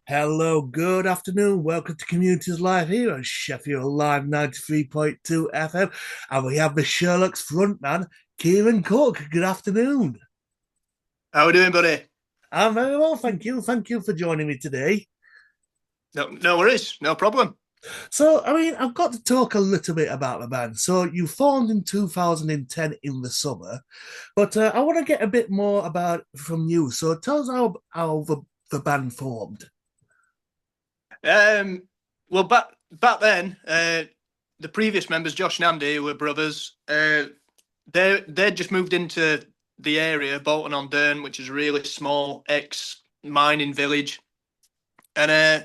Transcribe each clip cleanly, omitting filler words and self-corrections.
Hello, good afternoon. Welcome to Communities Live here on Sheffield Live 93.2 FM. And we have the Sherlocks Frontman Kieran Cook. Good afternoon. How are we doing, buddy? I'm very well, thank you. Thank you for joining me today. No worries, no problem. I've got to talk a little bit about the band. So, you formed in 2010 in the summer, but I want to get a bit more about from you. So, tell us how the band formed. Um, well, back then, the previous members, Josh and Andy, who were brothers. They just moved into the area, Bolton on Dearne, which is a really small ex mining village, and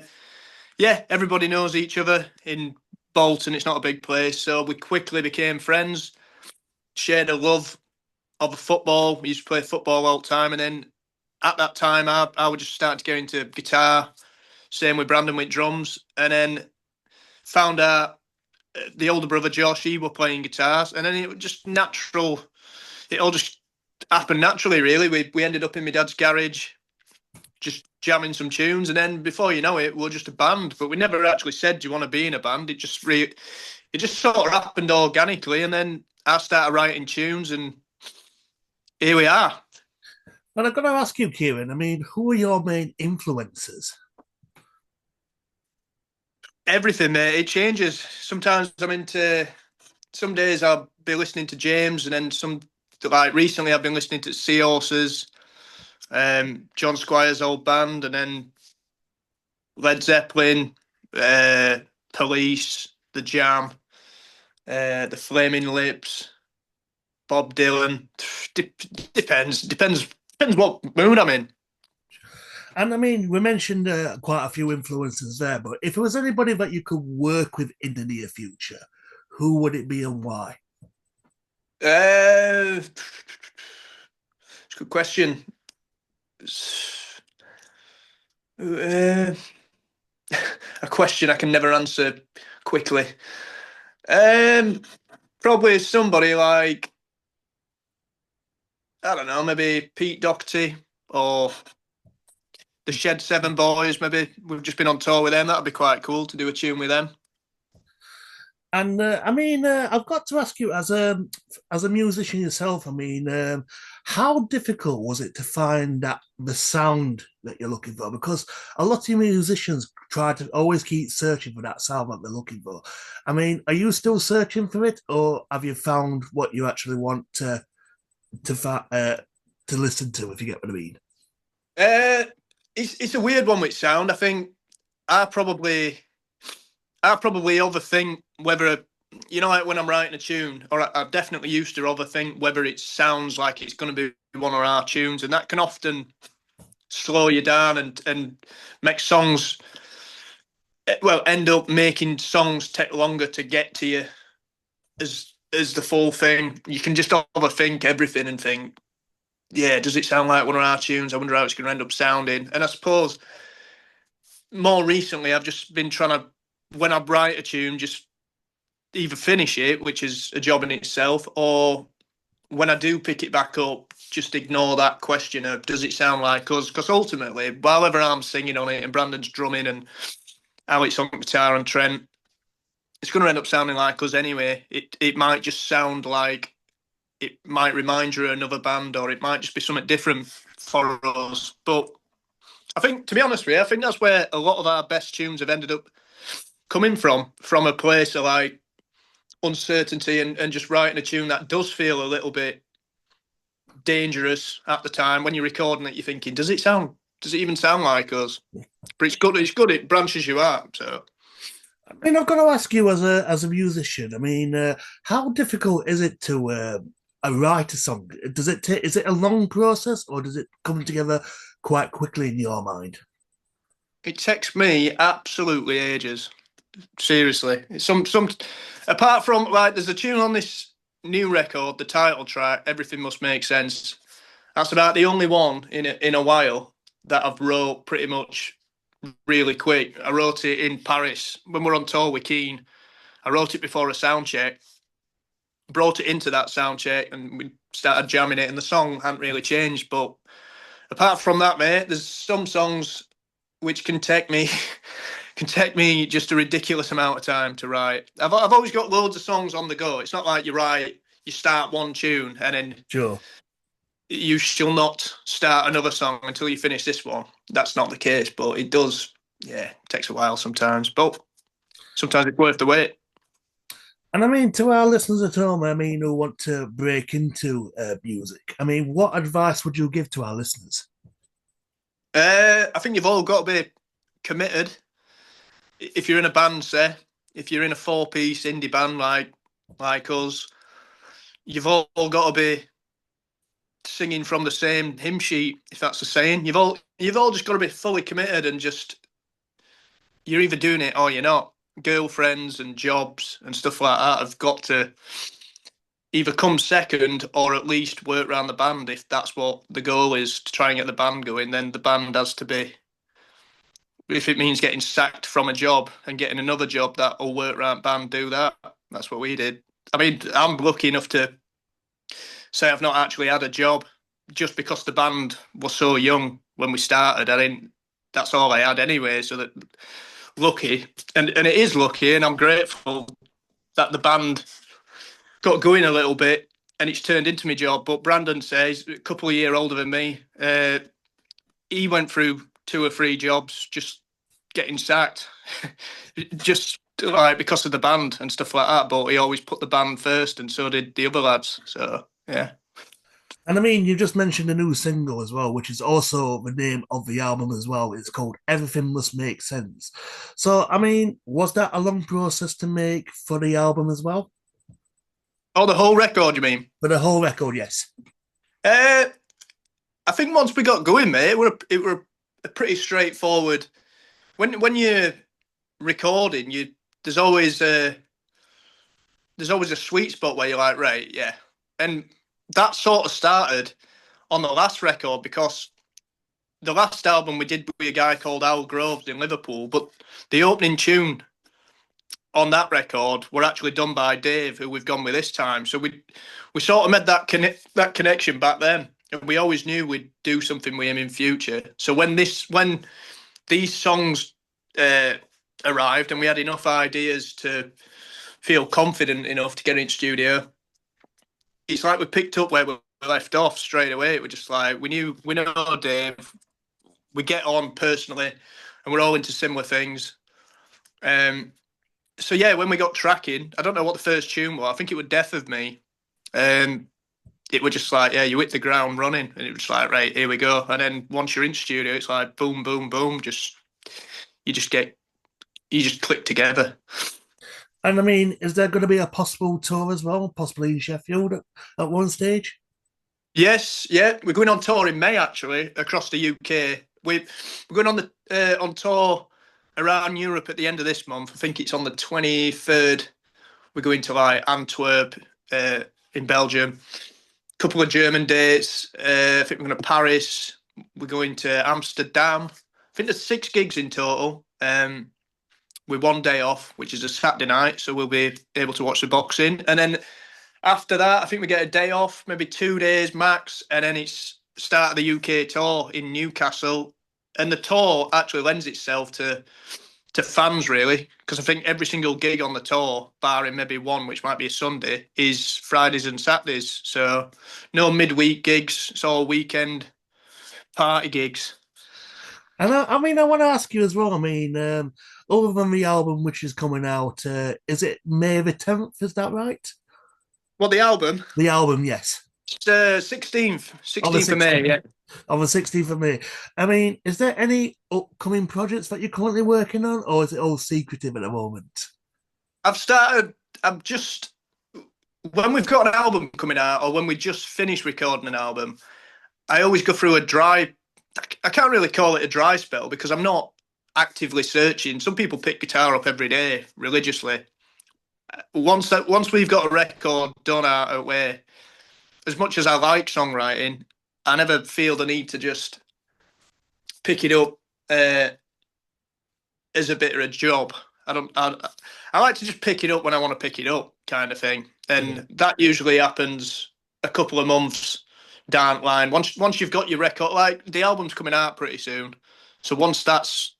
yeah, everybody knows each other in Bolton. It's not a big place, so we quickly became friends. Shared a love of football. We used to play football all the time, and then at that time, I would just start to get into guitar. Same with Brandon with drums, and then found out the older brother Josh, he were playing guitars, and then it was just natural. It all just happened naturally, really. We ended up in my dad's garage, just jamming some tunes, and then before you know it, we are just a band. But we never actually said, "Do you want to be in a band?" It just sort of happened organically, and then I started writing tunes, and here we are. And I've got to ask you, Kieran, who are your main influences? Everything, mate. It changes. Sometimes I'm into. Some days I'll be listening to James, and then some. Like recently, I've been listening to Seahorses, John Squire's old band, and then Led Zeppelin, uh, Police, The Jam, The Flaming Lips, Bob Dylan. Depends what mood I'm in. And we mentioned quite a few influences there, but if there was anybody that you could work with in the near future, who would it be and why? It's a good question. Uh, a question I can never answer quickly. Um, Probably somebody like I don't know, maybe Pete Doherty or the Shed Seven Boys. Maybe we've just been on tour with them. That'd be quite cool to do a tune with them. And I've got to ask you, as a musician yourself, how difficult was it to find that the sound that you're looking for? Because a lot of musicians try to always keep searching for that sound that they're looking for. Are you still searching for it, or have you found what you actually want to to listen to? If you get what I mean. Uh, it's a weird one with sound. I think I probably I probably overthink whether like when I'm writing a tune, or I definitely used to overthink whether it sounds like it's going to be one of our tunes, and that can often slow you down and make songs end up making songs take longer to get to you as the full thing. You can just overthink everything and think, yeah, does it sound like one of our tunes? I wonder how it's going to end up sounding. And I suppose more recently, I've just been trying to, when I write a tune, just either finish it, which is a job in itself, or when I do pick it back up, just ignore that question of does it sound like us? Because ultimately, while ever I'm singing on it and Brandon's drumming and Alex on guitar and Trent, it's going to end up sounding like us anyway. It might just sound like it might remind you of another band, or it might just be something different for us. But I think, to be honest with you, I think that's where a lot of our best tunes have ended up coming from a place of like uncertainty and just writing a tune that does feel a little bit dangerous at the time. When you're recording it, you're thinking, does it even sound like us? But it's good, it branches you out. So I've got to ask you as a musician. How difficult is it to write a song? Is it a long process, or does it come together quite quickly in your mind? it takes me absolutely ages. Seriously. Some apart from like there's a tune on this new record, the title track, Everything Must Make Sense. That's about the only one in a while that I've wrote pretty much really quick. I wrote it in Paris when we're on tour with Keane. I wrote it before a sound check, brought it into that sound check, and we started jamming it. And the song hadn't really changed. But apart from that, mate, there's some songs which can take me can take me just a ridiculous amount of time to write. I've always got loads of songs on the go. It's not like you start one tune and then Sure. you shall not start another song until you finish this one. That's not the case, but it does. Yeah, it takes a while sometimes, but sometimes it's worth the wait. And I mean, to our listeners at home, I mean, who want to break into music, I mean, what advice would you give to our listeners? I think you've all got to be committed. If you're in a band, say, if you're in a four-piece indie band like us, you've all got to be singing from the same hymn sheet, if that's the saying. You've all just got to be fully committed and just you're either doing it or you're not. Girlfriends and jobs and stuff like that have got to either come second or at least work around the band. If that's what the goal is, to try and get the band going, then the band has to be. If it means getting sacked from a job and getting another job that will work around band, do that. That's what we did. I mean, I'm lucky enough to say I've not actually had a job just because the band was so young when we started. I didn't. That's all I had anyway. So that lucky, and it is lucky, and I'm grateful that the band got going a little bit, and it's turned into my job. But Brandon says, a couple of years older than me, he went through two or three jobs just getting sacked, just like because of the band and stuff like that. But he always put the band first, and so did the other lads. So yeah. And I mean, you just mentioned a new single as well, which is also the name of the album as well. It's called Everything Must Make Sense. So, I mean, was that a long process to make for the album as well? Oh, the whole record, you mean? For the whole record, yes. Uh, I think once we got going, mate, it were a pretty straightforward. When you're recording, there's always a there's always a sweet spot where you're like, right, yeah, and that sort of started on the last record because the last album we did with a guy called Al Groves in Liverpool, but the opening tune on that record were actually done by Dave, who we've gone with this time. So we sort of made that connection back then, and we always knew we'd do something with him in future. So when these songs arrived, and we had enough ideas to feel confident enough to get in studio, it's like we picked up where we left off straight away. We're just like we know Dave, we get on personally, and we're all into similar things. So yeah, when we got tracking, I don't know what the first tune was. I think it was "Death of Me." It was just like, yeah, you hit the ground running, and it was like, right, here we go. And then once you're in studio, it's like boom, boom, boom. You just click together. And I mean, is there going to be a possible tour as well, possibly in Sheffield at one stage? Yes, yeah, we're going on tour in May actually across the UK. We're going on tour around Europe at the end of this month. I think it's on the 23rd. We're going to like Antwerp in Belgium. A couple of German dates. I think we're going to Paris. We're going to Amsterdam. I think there's 6 gigs in total. With one day off, which is a Saturday night, so we'll be able to watch the boxing. And then after that, I think we get a day off, maybe 2 days max, and then it's start of the UK tour in Newcastle. And the tour actually lends itself to fans really, because I think every single gig on the tour, barring maybe one which might be a Sunday, is Fridays and Saturdays. So no midweek gigs; it's all weekend party gigs. And I mean, I want to ask you as well. I mean, other than the album which is coming out, is it May the 10th? Is that right? Well, the album, The album, yes. it's 16th, On the 16th of May. 16th, Yeah. on the 16th of May. I mean, is there any upcoming projects that you're currently working on, or is it all secretive at the moment? I've started. I'm just when we've got an album coming out, or when we just finish recording an album, I always go through a dry. I can't really call it a dry spell because I'm not actively searching. Some people pick guitar up every day religiously. Once we've got a record done out of way, as much as I like songwriting, I never feel the need to just pick it up as a bit of a job. I don't. I like to just pick it up when I want to pick it up, kind of thing, Yeah. and that usually happens a couple of months down the line. Once you've got your record, like the album's coming out pretty soon, So once that's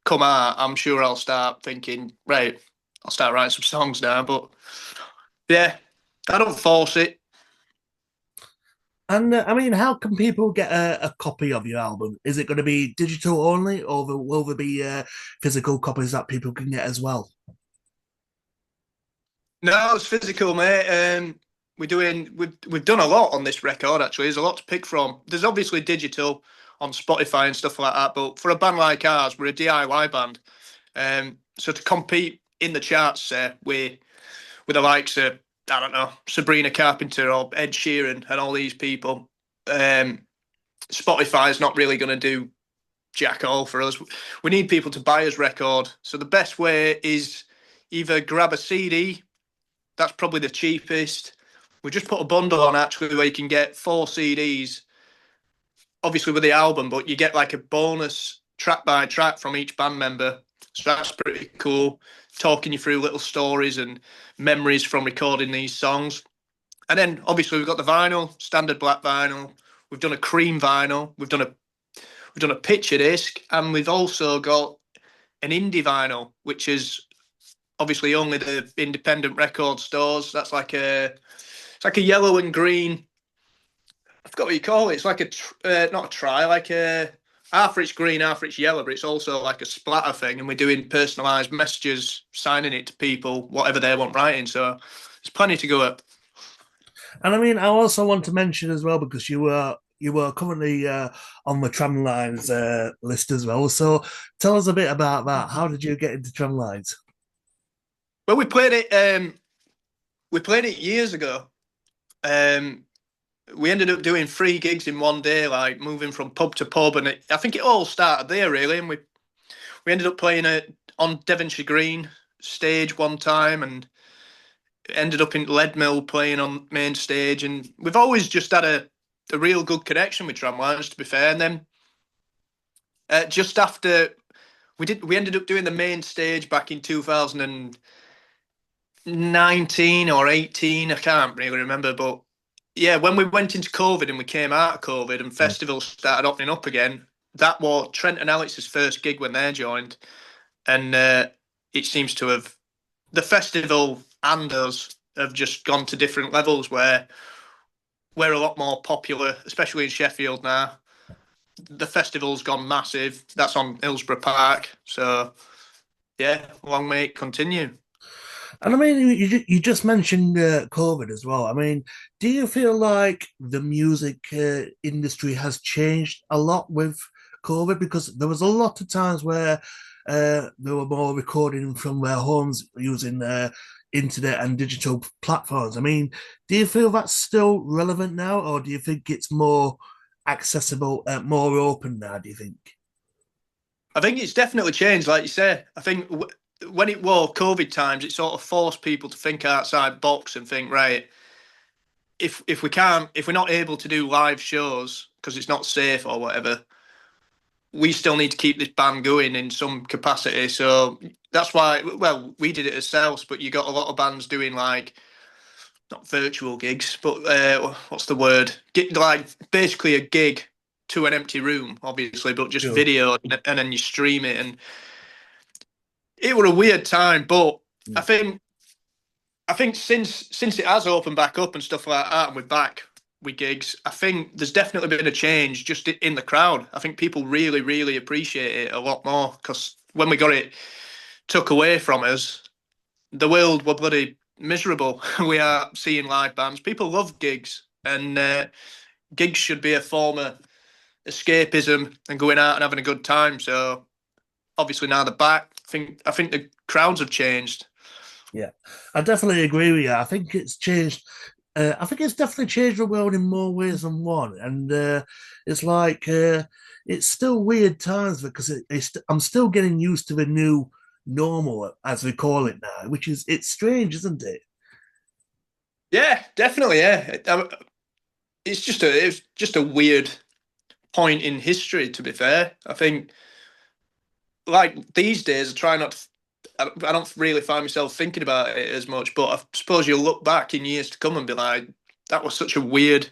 come out, I'm sure I'll start thinking, right, I'll start writing some songs now. But yeah, I don't force it. And I mean, how can people get a copy of your album? Is it going to be digital only, or will there be physical copies that people can get as well? No, it's physical, mate. We've done a lot on this record actually. There's a lot to pick from. There's obviously digital on Spotify and stuff like that, but for a band like ours, we're a DIY band. So to compete in the charts, with the likes of, I don't know, Sabrina Carpenter or Ed Sheeran and all these people, um, Spotify is not really going to do jack all for us. We need people to buy us record. So the best way is either grab a CD. That's probably the cheapest. We just put a bundle on actually where you can get 4 CDs, obviously with the album, but you get like a bonus track by track from each band member. So that's pretty cool. Talking you through little stories and memories from recording these songs. And then obviously we've got the vinyl, standard black vinyl. We've done a cream vinyl. We've done a picture disc, and we've also got an indie vinyl, which is obviously only the independent record stores. That's like a yellow and green. I forgot what you call it. It's like not a try, like a half it's green, half it's yellow, but it's also like a splatter thing. And we're doing personalised messages, signing it to people, whatever they want writing. So there's plenty to go up. And I mean, I also want to mention as well because you were currently on the Tramlines list as well. So tell us a bit about that. How did you get into Tramlines? Well, we played it. We played it years ago. Um, we ended up doing 3 gigs in one day, like moving from pub to pub, and I think it all started there really. And we ended up playing it on Devonshire Green stage one time, and ended up in Leadmill playing on main stage. And we've always just had a real good connection with Tramlines, to be fair. And then just after we ended up doing the main stage back in 2019 or 18. I can't really remember, but yeah, when we went into COVID and we came out of COVID and Yeah. festivals started opening up again, that was Trent and Alex's first gig when they joined, and it seems to have the festival and us have just gone to different levels where we're a lot more popular, especially in Sheffield now. The festival's gone massive. That's on Hillsborough Park, so yeah, long may it continue. And I mean, you just mentioned COVID as well. I mean, do you feel like the music industry has changed a lot with COVID? Because there was a lot of times where they were more recording from their homes using internet and digital platforms. I mean, do you feel that's still relevant now, or do you think it's more accessible, more open now? Do you think? I think it's definitely changed, like you say. I think when it was COVID times, it sort of forced people to think outside the box and think, right, if we're not able to do live shows because it's not safe or whatever, we still need to keep this band going in some capacity. So that's why, well, we did it ourselves, but you got a lot of bands doing like not virtual gigs, but what's the word? Like basically a gig to an empty room, obviously, but just Sure. video, and then you stream it. And it was a weird time, but I Yeah. think I think since it has opened back up and stuff like that, and we're back with gigs, I think there's definitely been a change just in the crowd. I think people really, really appreciate it a lot more because when we got it took away from us, the world were bloody miserable. We are seeing live bands. People love gigs, and gigs should be a form of escapism and going out and having a good time. So obviously now they're back. I think the crowds have changed. Yeah, I definitely agree with you. I think it's changed. I think it's definitely changed the world in more ways than one. And it's like it's still weird times because I'm still getting used to the new normal, as we call it now, which is it's strange, isn't it? Yeah, definitely. Yeah, it's just a weird point in history. To be fair, I think like these days, I try not. To, I don't really find myself thinking about it as much, but I suppose you'll look back in years to come and be like, that was such a weird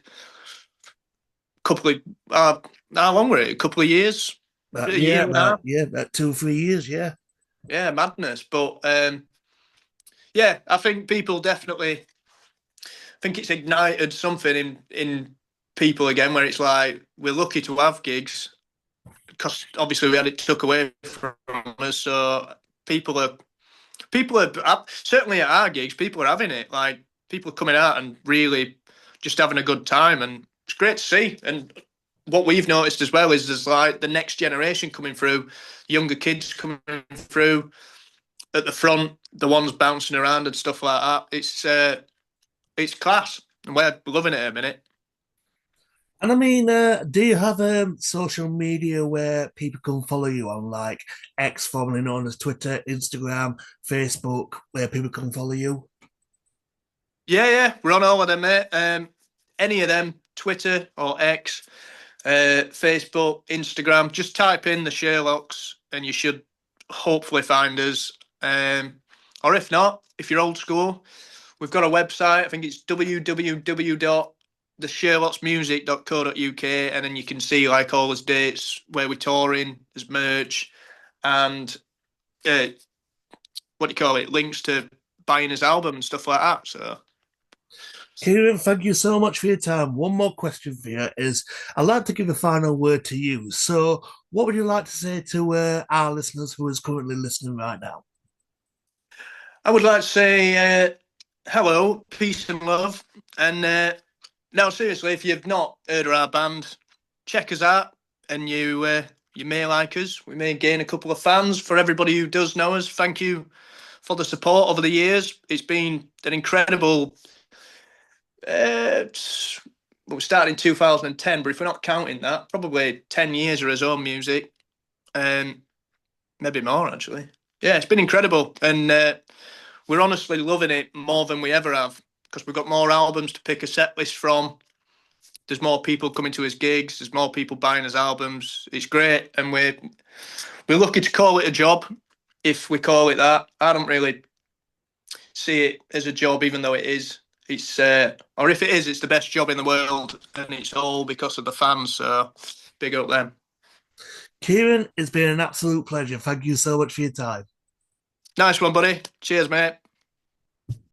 couple of. Uh, how long were it? A couple of years. A year and a half. Yeah, about 2 or 3 years. Yeah. Yeah, madness. But yeah, I think people definitely think it's ignited something in people again, where it's like we're lucky to have gigs because obviously we had it took away from us. So people are certainly at our gigs, people are having it. Like people are coming out and really just having a good time, and it's great to see. And what we've noticed as well is there's like the next generation coming through, younger kids coming through at the front, the ones bouncing around and stuff like that. It's class, and we're loving it at a minute. And I mean, do you have social media where people can follow you on, like X, formerly known as Twitter, Instagram, Facebook, where people can follow you? Yeah, yeah, we're on all of them, mate. Any of them, Twitter or X, Facebook, Instagram. Just type in the Sherlocks, and you should hopefully find us. Or if not, if you're old school, we've got a website. I think it's www.thesherlocksmusic.co.uk, and then you can see like all his dates, where we're touring, his merch, and uh, what do you call it? Links to buying his album and stuff like that. So. Kieran, thank you so much for your time. One more question for you is I'd like to give a final word to you. So, what would you like to say to our listeners who is currently listening right now? I would like to say hello, peace and love. And now, seriously, if you've not heard of our band, check us out, and you may like us. We may gain a couple of fans. For everybody who does know us, thank you for the support over the years. It's been an incredible. We started in 2010, but if we're not counting that, probably 10 years of his own music, um, maybe more actually. Yeah, it's been incredible, and we're honestly loving it more than we ever have because we've got more albums to pick a set list from. There's more people coming to his gigs. There's more people buying his albums. It's great, and we're lucky to call it a job, if we call it that. I don't really see it as a job, even though it is. It's or if it is, it's the best job in the world, and it's all because of the fans. So big up them. Kieran, it's been an absolute pleasure. Thank you so much for your time. Nice one, buddy. Cheers, mate.